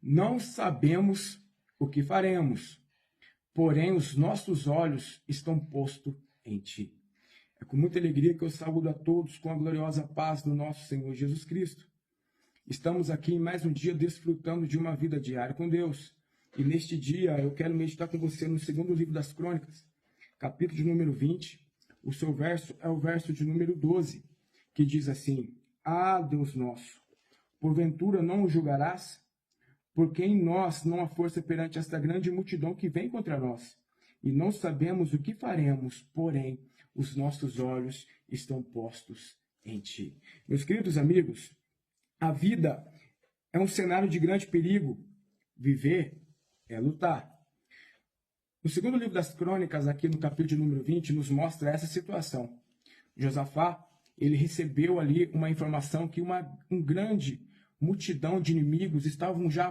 Não sabemos o que faremos, porém os nossos olhos estão postos em ti. É com muita alegria que eu saúdo a todos com a gloriosa paz do nosso Senhor Jesus Cristo. Estamos aqui em mais um dia desfrutando de uma vida diária com Deus. E neste dia eu quero meditar com você no segundo livro das Crônicas, capítulo de número 20. O seu verso é o verso de número 12, que diz assim: Ah, Deus nosso, porventura não o julgarás? Porque em nós não há força perante esta grande multidão que vem contra nós. E não sabemos o que faremos, porém os nossos olhos estão postos em ti. Meus queridos amigos, a vida é um cenário de grande perigo. Viver é lutar. O segundo livro das Crônicas, aqui no capítulo de número 20, nos mostra essa situação. Josafá, ele recebeu ali uma informação que uma grande multidão de inimigos estavam já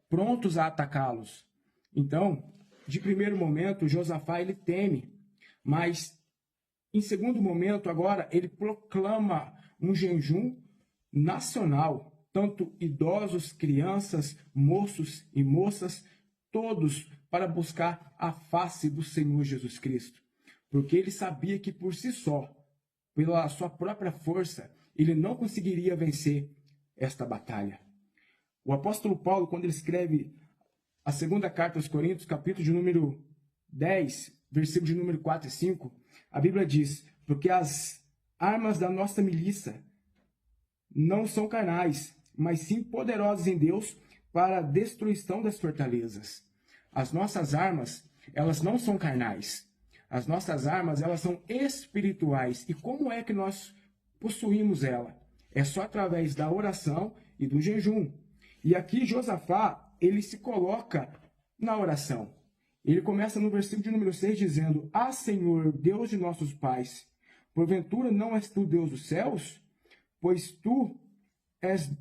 prontos a atacá-los. Então, de primeiro momento, Josafá ele teme, mas em segundo momento, agora, ele proclama um jejum nacional. Tanto idosos, crianças, moços e moças, todos para buscar a face do Senhor Jesus Cristo. Porque ele sabia que por si só, pela sua própria força, ele não conseguiria vencer esta batalha. O apóstolo Paulo, quando ele escreve a segunda carta aos Coríntios, capítulo de número 10, versículo de número 4 e 5, a Bíblia diz: porque as armas da nossa milícia não são carnais, mas sim poderosas em Deus para a destruição das fortalezas. As nossas armas, elas não são carnais. As nossas armas, elas são espirituais. E como é que nós possuímos ela? É só através da oração e do jejum. E aqui Josafá, ele se coloca na oração. Ele começa no versículo de número 6 dizendo: Ah, Senhor, Deus de nossos pais, porventura não és tu Deus dos céus? Pois tu és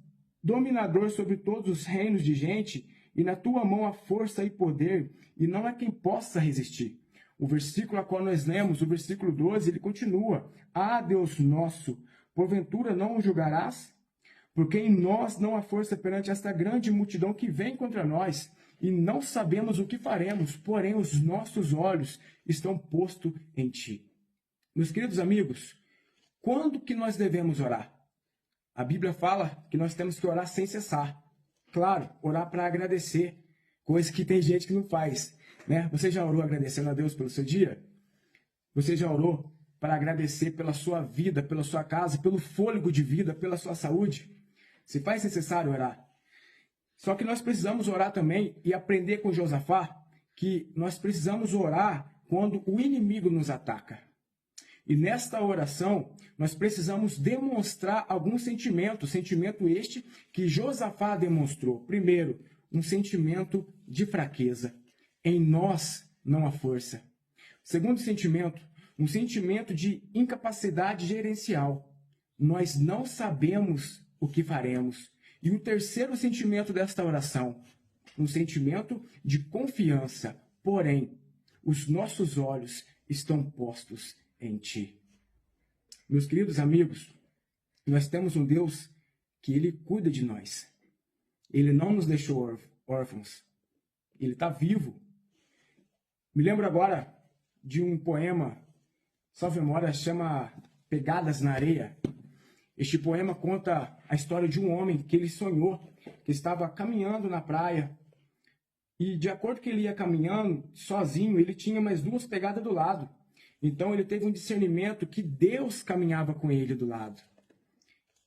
dominador sobre todos os reinos de gente, e na tua mão há força e poder, e não há quem possa resistir. O versículo a qual nós lemos, o versículo 12, ele continua: Ah, Deus nosso, porventura não o julgarás? Porque em nós não há força perante esta grande multidão que vem contra nós, e não sabemos o que faremos, porém os nossos olhos estão postos em ti. Meus queridos amigos, quando que nós devemos orar? A Bíblia fala que nós temos que orar sem cessar. Claro, orar para agradecer, coisa que tem gente que não faz, né? Você já orou agradecendo a Deus pelo seu dia? Você já orou para agradecer pela sua vida, pela sua casa, pelo fôlego de vida, pela sua saúde? Se faz necessário orar. Só que nós precisamos orar também e aprender com Josafá que nós precisamos orar quando o inimigo nos ataca. E nesta oração, nós precisamos demonstrar algum sentimento este que Josafá demonstrou. Primeiro, um sentimento de fraqueza. Em nós não há força. Segundo sentimento, um sentimento de incapacidade gerencial. Nós não sabemos o que faremos. E o terceiro sentimento desta oração, um sentimento de confiança. Porém, os nossos olhos estão postos em ti. Meus queridos amigos, nós temos um Deus que ele cuida de nós. Ele não nos deixou órfãos. Ele está vivo. Me lembro agora de um poema, salvo memória, chama Pegadas na Areia. Este poema conta a história de um homem que ele sonhou, que estava caminhando na praia. E de acordo que ele ia caminhando, sozinho, ele tinha mais duas pegadas do lado. Então ele teve um discernimento que Deus caminhava com ele do lado.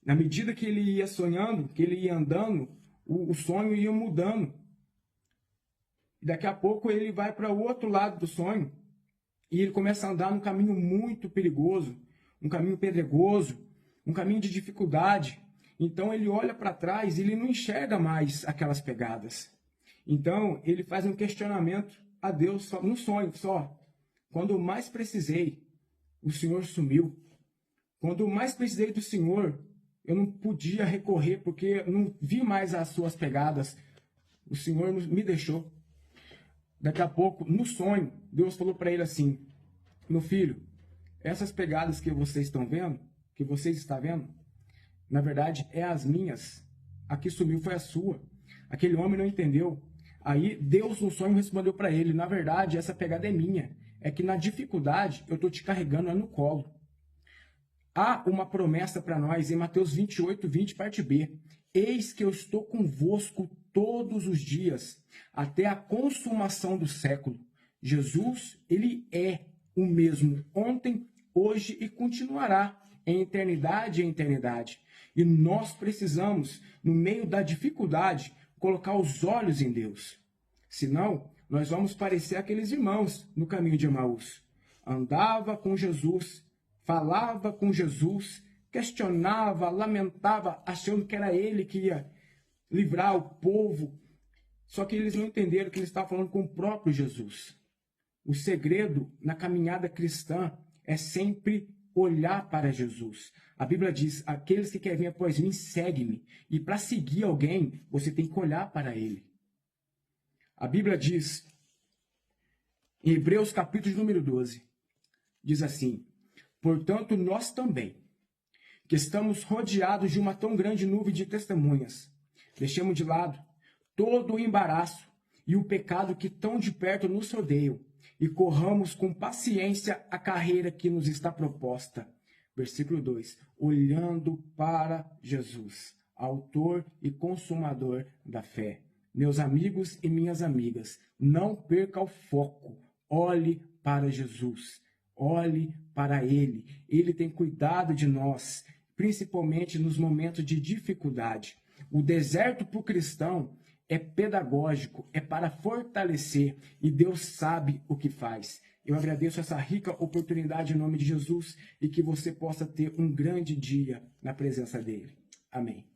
Na medida que ele ia sonhando, que ele ia andando, o sonho ia mudando. E daqui a pouco ele vai para o outro lado do sonho. E ele começa a andar num caminho muito perigoso, um caminho pedregoso, um caminho de dificuldade. Então ele olha para trás e ele não enxerga mais aquelas pegadas. Então ele faz um questionamento a Deus só, no sonho só. Quando eu mais precisei, o Senhor sumiu. Quando eu mais precisei do Senhor, eu não podia recorrer porque eu não vi mais as suas pegadas. O Senhor me deixou. Daqui a pouco, no sonho, Deus falou para ele assim: meu filho, essas pegadas que vocês estão vendo, que vocês estão vendo, na verdade, é as minhas. A que sumiu foi a sua. Aquele homem não entendeu. Aí Deus no sonho respondeu para ele: na verdade, essa pegada é minha. É que na dificuldade eu estou te carregando no colo. Há uma promessa para nós em Mateus 28:20, parte B. Eis que eu estou convosco todos os dias, até a consumação do século. Jesus, ele é o mesmo ontem, hoje e continuará em eternidade em eternidade. E nós precisamos, no meio da dificuldade, colocar os olhos em Deus. Senão, nós vamos parecer aqueles irmãos no caminho de Emaús. Andava com Jesus, falava com Jesus, questionava, lamentava, achando que era ele que ia livrar o povo. Só que eles não entenderam que ele estava falando com o próprio Jesus. O segredo na caminhada cristã é sempre olhar para Jesus. A Bíblia diz: aqueles que querem vir após mim, segue-me. E para seguir alguém, você tem que olhar para ele. A Bíblia diz, em Hebreus capítulo número 12, diz assim: portanto, nós também, que estamos rodeados de uma tão grande nuvem de testemunhas, deixemos de lado todo o embaraço e o pecado que tão de perto nos rodeiam, e corramos com paciência a carreira que nos está proposta. Versículo 2. Olhando para Jesus, autor e consumador da fé. Meus amigos e minhas amigas, não perca o foco. Olhe para Jesus. Olhe para Ele. Ele tem cuidado de nós, principalmente nos momentos de dificuldade. O deserto para o cristão é pedagógico, é para fortalecer, e Deus sabe o que faz. Eu agradeço essa rica oportunidade em nome de Jesus e que você possa ter um grande dia na presença dEle. Amém.